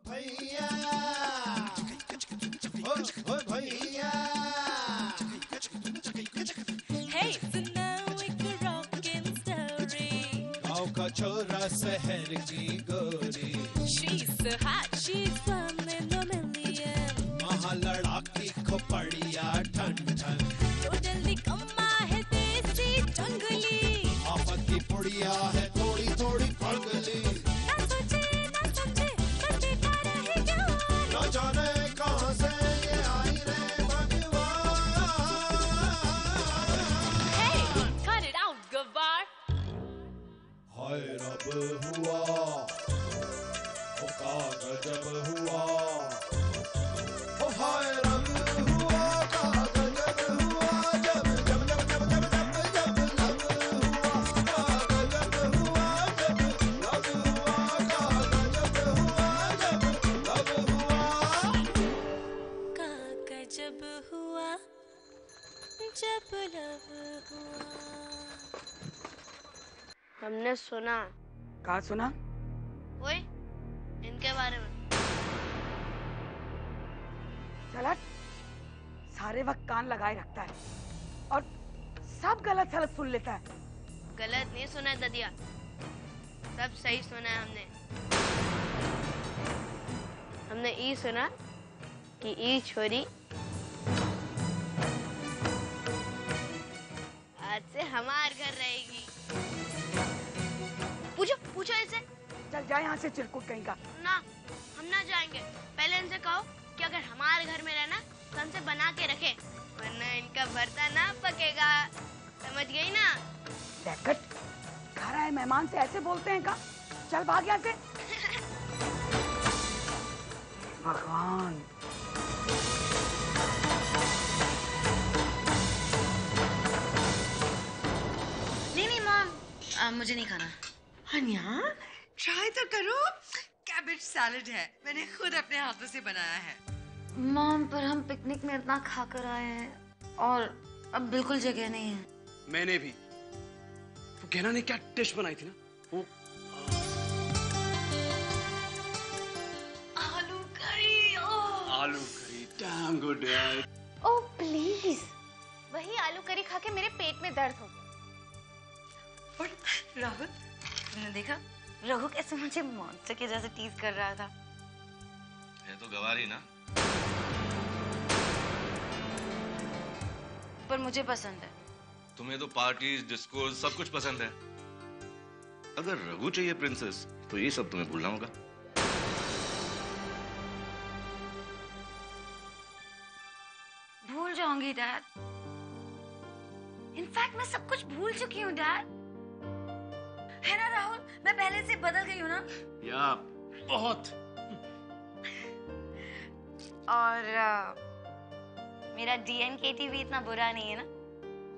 भैया ओ भैया Hey, so now we could rock and story. गाँव का छोरा शहर की गोरी She's so hot, she's one in a million. महा लड़ाकी खोपड़िया ठन ठन Totally कम्मा है देसी जंगली. आफत की पुड़िया है थोड़ी थोड़ी पगली ना सोचे ना समझे बच्चे का रहे जान. न जाने कहाँ से ये आई रे भगवान Hey, cut it out, Gavar. हाय रब हुआ ओ का गजब हुआ ओ हाय रब हुआ का गजब हुआ जब जब जब जब जब जब जब लब हुआ का गजब हुआ जब लब हुआ का गजब हुआ जब लब हुआ का गजब हुआ जब लब हुआ. हमने सुना कहा सुना? ओए इनके बारे में चला सारे वक्त कान लगाए रखता है और सब गलत सलत सुन लेता है. गलत नहीं सुना ददिया, सब सही सुना है हमने. हमने ई सुना कि ई छोरी आज से हमार घर रहेगी. पूछो पूछो इसे. चल जा यहाँ से चिरकुट कहीं का. ना हम ना जाएंगे. पहले इनसे कहो कि अगर हमारे घर में रहना तो हमसे बना के रखे, वरना इनका भरता ना पकेगा. समझ गई ना? बैकट घर आए मेहमान से ऐसे बोलते हैं का? चल भाग यहाँ से. भगवान नहीं मॉम, मुझे नहीं खाना. हनिया ट्राई तो करो, कैबेज सैलेड है, मैंने खुद अपने हाथों से बनाया है. मॉम पर हम पिकनिक में इतना खाकर आए हैं और अब बिल्कुल जगह नहीं है. मैंने भी. वो गहना ने क्या डिश बनाई थी ना, वो आलू करी. आलू करी. डैम गुड यार. Oh please. वही आलू करी खा के मेरे पेट में दर्द हो गया. और राहुल तुमने देखा रघु कैसे मुझे मॉन्स्टर के जैसे टीज कर रहा था. है तो गवारी ना. पर मुझे पसंद है. तुम्हें तो पार्टीज डिस्को सब कुछ पसंद है. अगर रघु चाहिए प्रिंसेस तो ये सब तुम्हें भूलना होगा. भूल जाऊंगी डैड. इनफैक्ट मैं सब कुछ भूल चुकी हूँ डैड. है ना राहुल, मैं पहले से बदल गई हूँ ना. या बहुत. और मेरा डीएनकेटी भी इतना बुरा नहीं है ना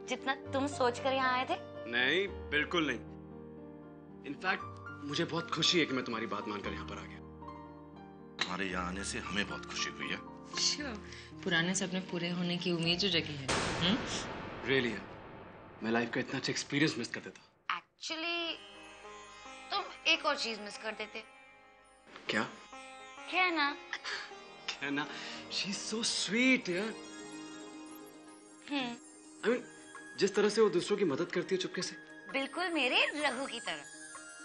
जितना तुम सोचकर यहाँ आए थे. नहीं बिल्कुल नहीं. इनफैक्ट मुझे बहुत खुशी है कि मैं तुम्हारी बात मानकर यहाँ पर आ गया. तुम्हारे यहाँ आने से हमें बहुत खुशी हुई है. पुराने सपने पूरे होने की उम्मीद जो जगी है. रियली है. मैं लाइफ का इतना अच्छा एक्सपीरियंस मिस कर देता. एक्चुअली तुम एक और चीज मिस कर देते. क्या? कहना. कहना. शी इज सो स्वीट यार. आई मीन जिस तरह से वो दूसरों की मदद करती है चुपके से. बिल्कुल मेरे रघु की तरह.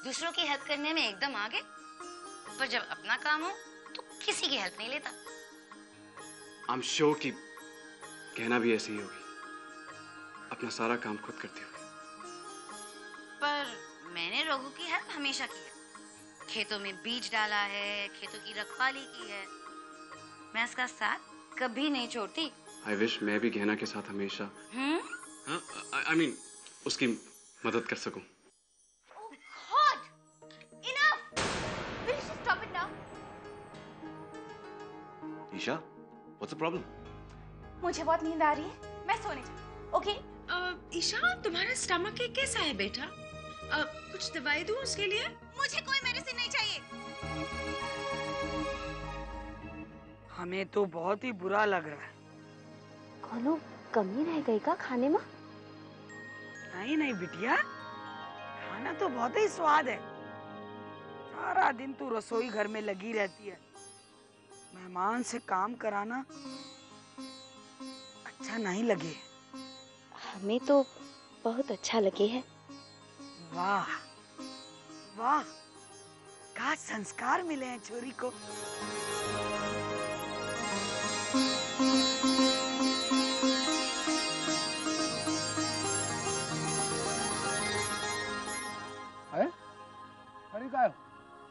दूसरों की हेल्प करने में एकदम आगे, पर जब अपना काम हो तो किसी की हेल्प नहीं लेता. आई एम श्योर कि कहना भी ऐसी ही होगी. अपना सारा काम खुद करती होगी. पर मैंने रघु की हेल्प हमेशा की है. खेतों में बीज डाला है, खेतों की रखवाली की है. मैं इसका साथ कभी नहीं छोड़ती. आई विश मैं भी गहना के साथ हमेशा आई मीन उसकी मदद कर सकूं. Oh God! Enough! Will you just stop it now? Isha, what's the problem? मुझे बहुत नींद आ रही है, मैं सोने जाऊँ. ओके? ईशा तुम्हारा स्टमक कैसा है बेटा? कुछ दवाई दूं उसके लिए? मुझे कोई मेडिसिन नहीं चाहिए. हमें तो बहुत ही बुरा लग रहा है. कौनो कमी रह गई का खाने में? नहीं नहीं बिटिया, खाना तो बहुत ही स्वाद है. सारा दिन तू रसोई घर में लगी रहती है, मेहमान से काम कराना अच्छा नहीं लगे। हमें तो बहुत अच्छा लगे है। वाह वाह, क्या संस्कार मिले हैं छोरी को। अरे क्या है?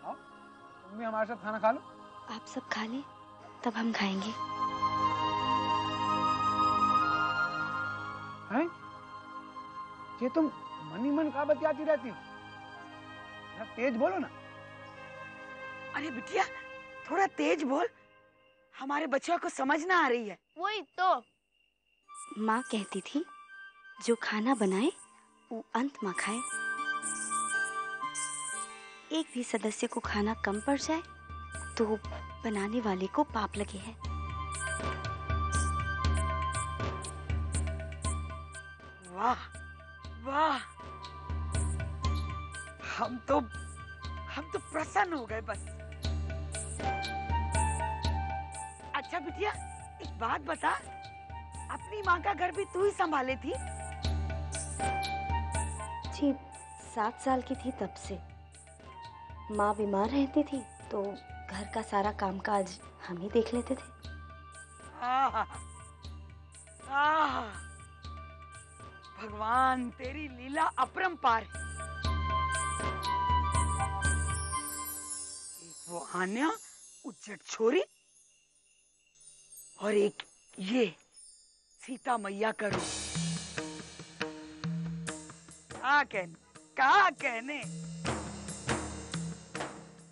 आओ तुम भी हमारे साथ खाना खा लो। आप सब खा लें तब हम खाएंगे। हैं? ये तुम मन ही मन का बतियाती रहती हो? तेज बोलो ना। अरे बिटिया थोड़ा तेज बोल, हमारे बच्चों को समझ ना आ रही है। वही तो। माँ कहती थी जो खाना बनाए वो अंत में खाए। एक भी सदस्य को खाना कम पड़ जाए तो बनाने वाले को पाप लगे है। वाह वाह, हम तो प्रसन्न हो गए बस। अच्छा बिटिया एक बात बता, अपनी माँ का घर भी तू ही संभाले थी? जी 7 साल की थी तब से। माँ बीमार रहती थी तो घर का सारा कामकाज हम ही देख लेते थे। आह, आह, भगवान तेरी लीला अपरंपार है। एक वो आन्या उज्जट छोरी और एक ये सीता मैया का रूप। क्या कहने।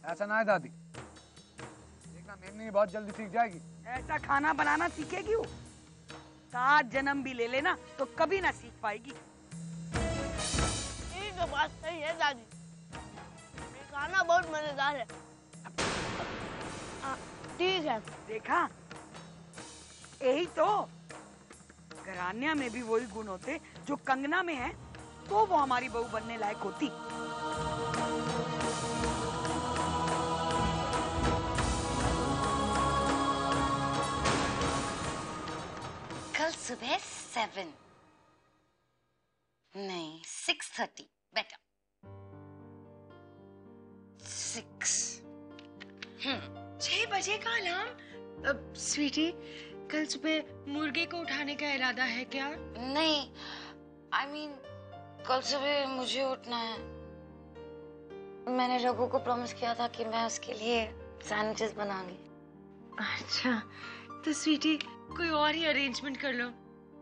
ऐसा ना है दादी, देखना मेमनी बहुत जल्दी सीख जाएगी। ऐसा खाना बनाना सीखेगी वो, 7 जन्म भी ले लेना तो कभी ना सीख पाएगी। ये तो बात सही है दादी, ये खाना बहुत मजेदार है। ठीक है। देखा, यही तो, घरान्या में भी वही गुण होते जो कंगना में है तो वो हमारी बहू बनने लायक होती। कल सुबह 7 नहीं 6:30 बेटर 6। 6 बजे का अलार्म। स्वीटी कल सुबह मुर्गे को उठाने का इरादा है क्या? नहीं I mean, कल सुबह मुझे उठना है। मैंने रघु को प्रॉमिस किया था कि मैं उसके लिए सैंडविचेस बनाऊंगी। अच्छा तो स्वीटी कोई और ही अरेंजमेंट कर लो,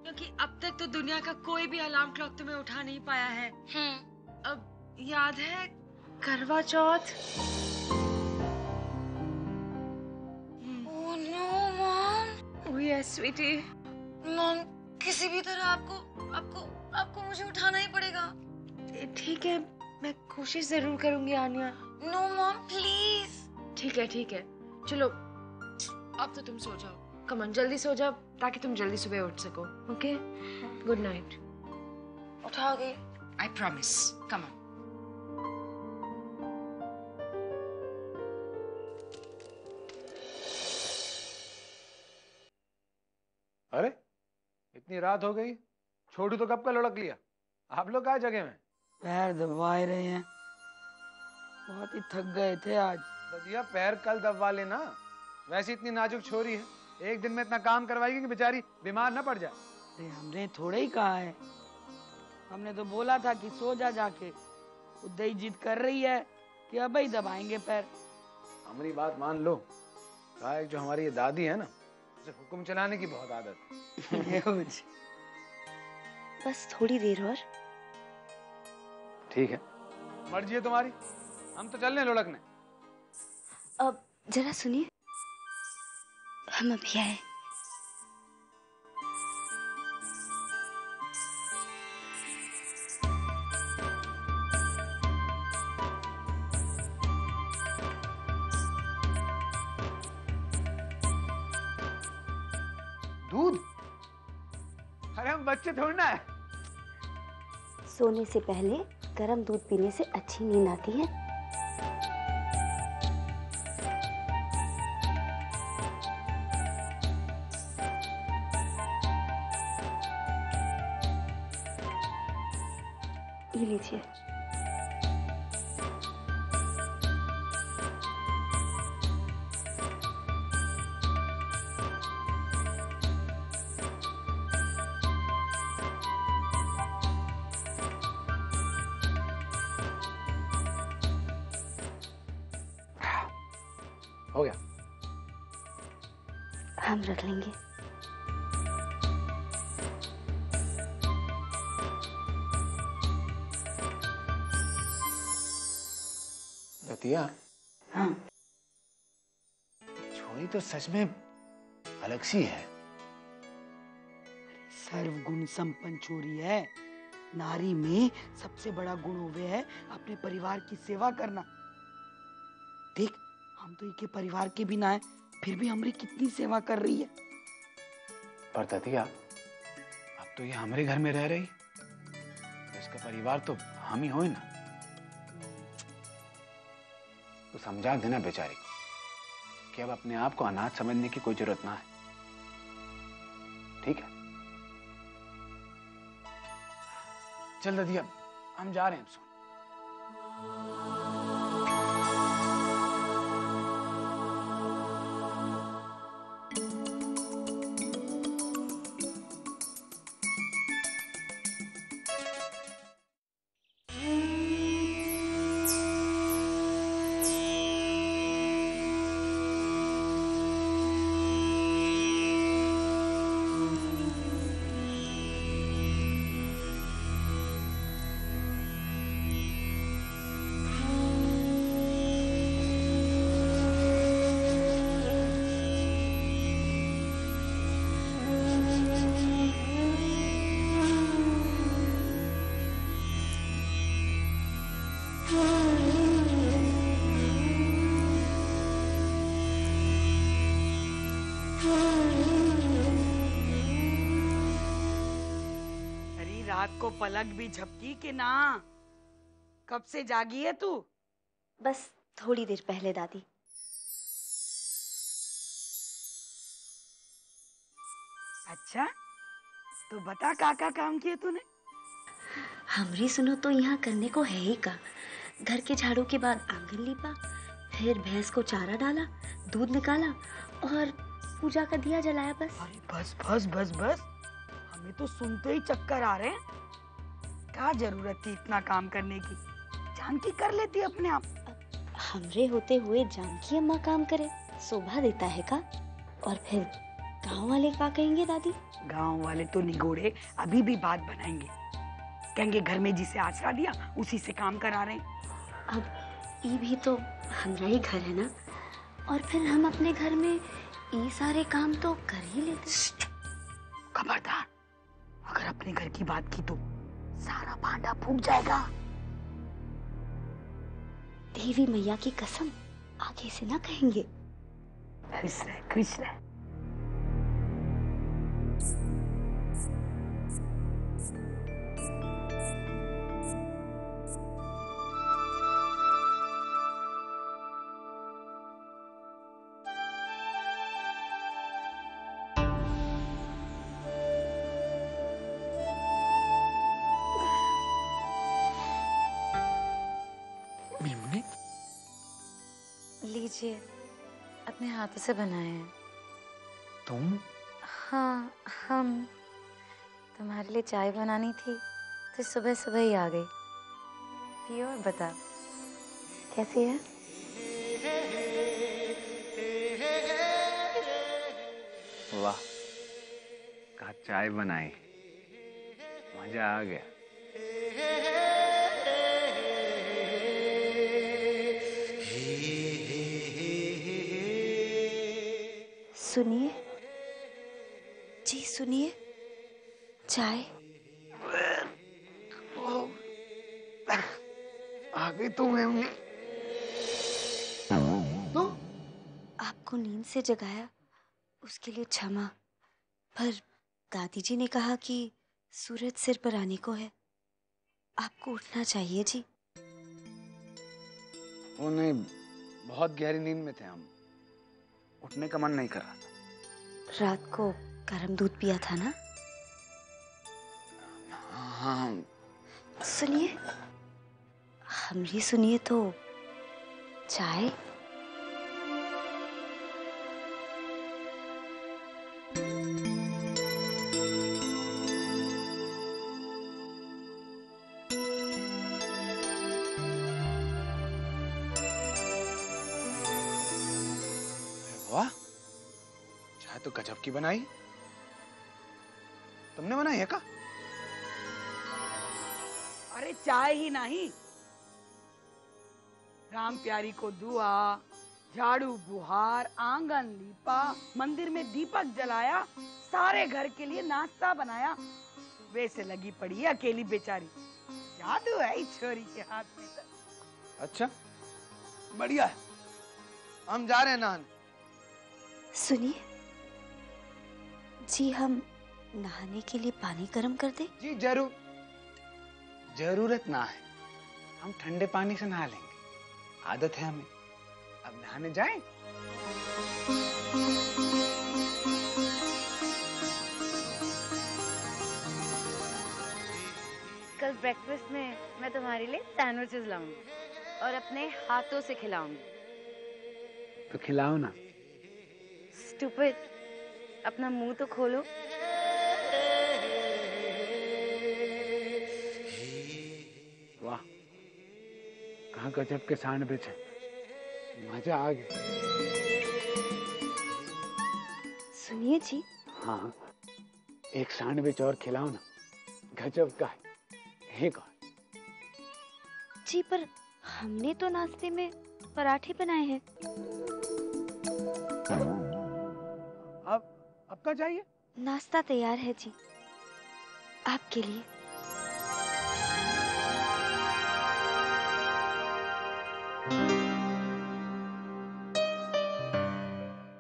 क्योंकि अब तक तो दुनिया का कोई भी अलार्म क्लॉक तुम्हें उठा नहीं पाया है। अब याद है करवा चौथ? Oh no, Mom. Oh yes, sweetie. Mom, किसी भी तरह आपको मुझे उठाना ही पड़ेगा। ठीक है, मैं कोशिश जरूर करूंगी आन्या। No, Mom, please. ठीक है, चलो अब तो तुम सो जाओ। कम ऑन, जल्दी सो जाओ ताकि तुम जल्दी सुबह उठ सको। Okay, good night. उठाओगे? I promise. Come on. अरे इतनी रात हो गई, छोटू तो कब का लुढ़क लिया। आप लोग क्या जगह में? पैर दबाए रहे हैं, बहुत ही थक गए थे आज। भैया पैर कल दबवा लेना, वैसे इतनी नाजुक छोरी है, एक दिन में इतना काम करवाएगी कि बेचारी बीमार ना पड़ जाए। अरे हमने थोड़े ही कहा है, हमने तो बोला था कि सो जा जाके। उदय जिद कर रही है कि अब ही दबाएंगे पैर। हमारी बात मान लो, कहा है जो हमारी ये दादी है ना, उसे हुक्म चलाने की बहुत आदत है। बस थोड़ी देर और। ठीक है, मर्जी है तुम्हारी, हम तो चल रहे हैं लुढ़कने। अब जरा सुनिए, हम अभी आए। दूध? अरे हम बच्चे थोड़ी ना है। सोने से पहले गर्म दूध पीने से अच्छी नींद आती है। ये लीजिए। हो गया। हम रख लेंगे। दतिया, हाँ, छोरी तो सच में अलग सी है। सर्वगुण संपन्न छोरी है। नारी में सबसे बड़ा गुण होवे है अपने परिवार की सेवा करना। देख, हम तो इनके परिवार के भी ना है, फिर भी हमारी कितनी सेवा कर रही है। पर दतिया, अब तो ये हमारे घर में रह रही, तो इसका परिवार तो हम ही हो ना। तो समझा देना बेचारी को कि अब अपने आप को अनाथ समझने की कोई जरूरत ना है, ठीक है? चल दतिया, हम जा रहे हैं। रात को पलक भी झपकी के ना? कब से जागी है तू? बस थोड़ी देर पहले दादी। अच्छा, तो बता का काम किए तूने? हमरी सुनो तो यहाँ करने को है ही का। घर के झाड़ू के बाद आंगन लीपा, फिर भैंस को चारा डाला, दूध निकाला और पूजा का दिया जलाया। बस। अरे बस बस बस बस, हमें तो सुनते ही चक्कर आ रहे हैं। क्या जरूरत थी इतना काम करने की? जानकी कर लेती अपने आप। हमरे होते हुए जानकी अम्मा काम करे, शोभा देता है का? और फिर गांव वाले क्या कहेंगे दादी? गांव वाले तो निगोड़े अभी भी बात बनाएंगे, कहेंगे घर में जिसे आसरा दिया उसी से काम करा रहे हैं। अब ये भी तो हमारा ही घर है ना, और फिर हम अपने घर में ये सारे काम तो कर ही लेते। खबरदार, अगर अपने घर की बात की तो सारा भांडा फूट जाएगा। देवी मैया की कसम, आगे से ना कहेंगे। खुश रह, खुश रह। लीजिए, अपने हाथों से बनाए हैं। तुम? हाँ, हम। तुम्हारे लिए चाय बनानी थी तो सुबह सुबह ही आ गई। पियो और बता कैसी है? वाह, कहा चाय बनाई, मजा आ गया। सुनिए जी, सुनिए, चाय। आ गई तुम मम्मी। आपको नींद से जगाया उसके लिए क्षमा, पर दादी जी ने कहा कि सूरज सिर पर आने को है, आपको उठना चाहिए जी। वो नहीं, बहुत गहरी नींद में थे हम, उठने का मन नहीं कर रहा था। रात को गर्म दूध पिया था ना? हाँ, सुनिए, हमरी सुनिए तो चाय। वाह, चाय तो गजब की बनाई। तुमने बनाई है का? अरे चाय ही नहीं, राम प्यारी को दुआ, झाड़ू बुहार, आंगन लीपा, मंदिर में दीपक जलाया, सारे घर के लिए नाश्ता बनाया। वैसे लगी पड़ी है अकेली बेचारी। जादू है इस छोरी के हाथ में तो। अच्छा, बढ़िया है। हम जा रहे हैं नहाने। सुनिए जी, हम नहाने के लिए पानी गर्म कर दें? जी जरूर। जरूरत ना है, हम ठंडे पानी से नहा लेंगे, आदत है हमें। अब नहाने जाएं? कल ब्रेकफास्ट में मैं तुम्हारे लिए सैंडविचेस लाऊंगी और अपने हाथों से खिलाऊंगी। तो खिलाओ ना। स्टूपिड, अपना मुंह तो खोलो। वाह, कहाँ गजब के सैंडविच है, मजा आ गया। सुनिए जी। हाँ, एक सैंडविच और खिलाओ ना, गजब का है। एक और। जी पर हमने तो नाश्ते में पराठे बनाए हैं। अब क्या चाहिए? नाश्ता तैयार है जी, आपके लिए।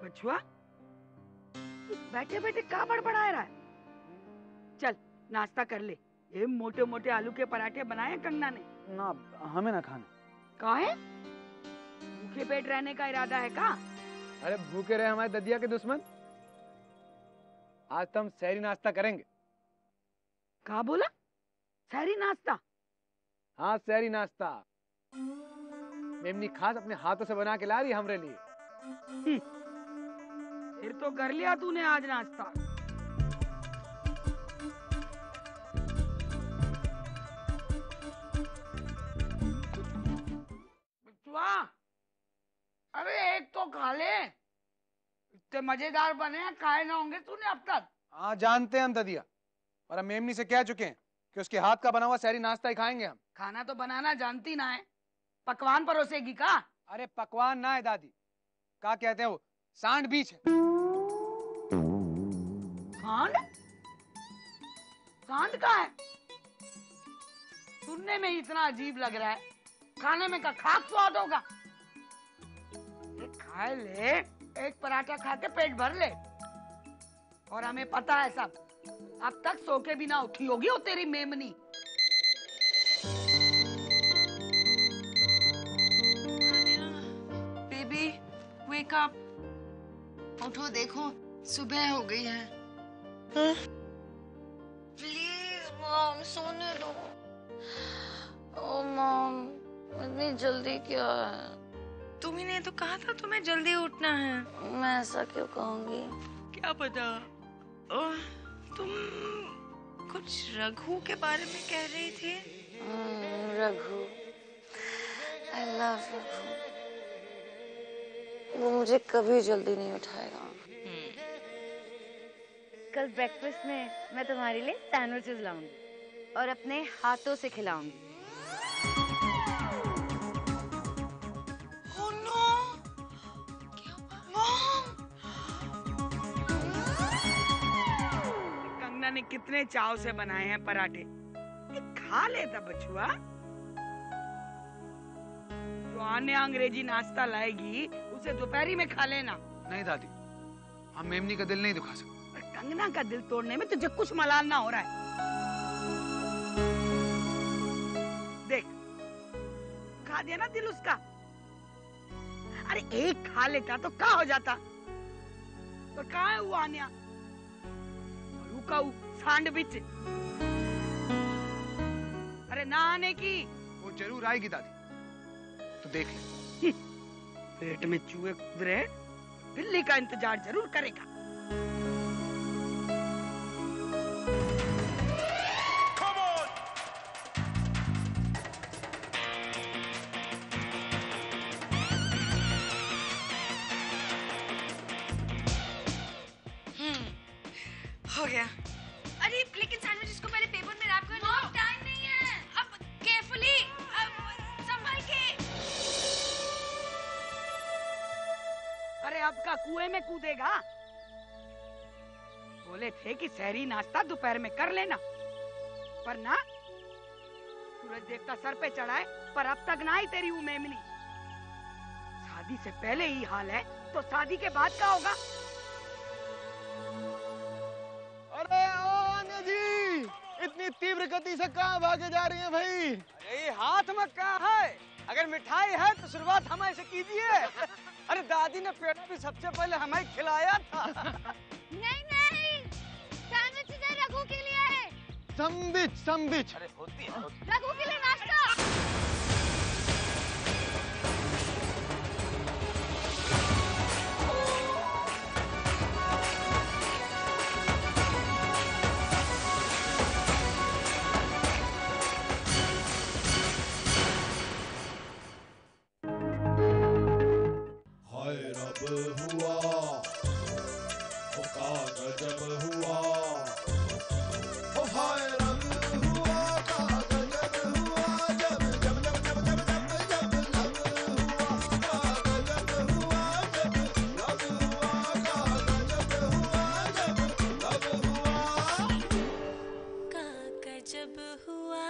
बचुआ, बैठे बैठे कहाँ बड़बड़ा रहा है? चल नाश्ता कर ले। ये मोटे मोटे आलू के पराठे बनाए कंगना ने। ना, हमें ना खाना। काहे? भूखे पेट रहने का इरादा है का? अरे भूखे रहे हमारे ददिया के दुश्मन। आज तो हम सहरी नाश्ता करेंगे। कहा बोला? सहरी नाश्ता? हाँ, सहरी नाश्ता। मेमनी खास अपने हाथों से बना के ला रही हमरे लिए। फिर तो कर लिया तूने आज नाश्ता। बचुआ, अरे एक तो खा ले। इतने मजेदार बने हैं, खाए ना होंगे तूने अब तक। हाँ, जानते हैं हम ददिया, और हम मेमनी से कह चुके हैं कि उसके हाथ का बना हुआ सहरी नाश्ता ही खाएंगे हम। खाना तो बनाना जानती ना है, पकवान परोसेगी का? अरे पकवान ना है दादी, क्या कहते हैं वो, सांड बीच है। सांड? सांड का है? सुनने में ही इतना अजीब लग रहा है, खाने में का खास स्वाद होगा। खाए ले, एक पराठा खा के पेट भर ले। और हमें पता है सब, अब तक सो के भी ना उठी होगी वो तेरी मेमनी। बेबी वेक अप, उठो, देखो सुबह हो गई है। प्लीज मॉम, सोने दो। ओ मॉम, इतनी जल्दी क्या है? तुम्ही ने तो कहा था तुम्हें जल्दी उठना है। मैं ऐसा क्यों कहूंगी? क्या पता, तुम कुछ रघु के बारे में कह रही थी। Raghu, I love Raghu. वो मुझे कभी जल्दी नहीं उठाएगा। कल ब्रेकफास्ट में मैं तुम्हारे लिए सैंडविचेस लाऊंगी और अपने हाथों से खिलाऊंगी। Oh no! कंगना ने कितने चाव से बनाए हैं पराठे, खा लेता बचुआ। जो आने अंग्रेजी नाश्ता लाएगी उसे दोपहरी में खा लेना। नहीं दादी, हम मेमनी का दिल नहीं दुखा सकते। कंगना का दिल तोड़ने में तुझे कुछ मलाल ना हो रहा है। देख, खा दिया ना दिल उसका। अरे एक खा लेता तो क्या हो जाता? तो कहाँ है वो आन्या? रुका सैंडविच। अरे अरे नहाने की। वो जरूर आएगी दादी, तो देख ले। पेट में चूहे कूद रहे, बिल्ली का इंतजार जरूर करेगा। हो गया। अरे लेकिन सैंडविच को पहले पेपर में रैप करना। टाइम नहीं है। अब केयरफुली, अब संभल के। अरे अब का कुएं में कूदेगा। बोले थे कि सहरी नाश्ता दोपहर में कर लेना, पर ना, सूरज देवता सर पे चढ़ाए पर अब तक ना ही तेरी वो मेमनी। शादी से पहले ही हाल है तो शादी के बाद का होगा। अरे ओ अन्य जी, इतनी तीव्र गति से कहाँ भागे जा रही हैं भाई? अरे हाथ में क्या है? अगर मिठाई है तो शुरुआत हमें से कीजिए। अरे दादी ने पेड़ा भी सबसे पहले हमें खिलाया था। नहीं नहीं, सैंडविच इधर रघु के लिए है। सैंडविच। अरे होती है। रघु के लिए नाश्ता। हाय रब हुआ, ओ का गजब हुआ, ओ हाय रब हुआ, का गजब हुआ, जब जब जब जब जब जब जब लब हुआ, का गजब हुआ, जब लब हुआ, का गजब हुआ, जब लब हुआ। का गजब हुआ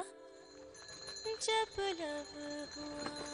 जब लब हुआ।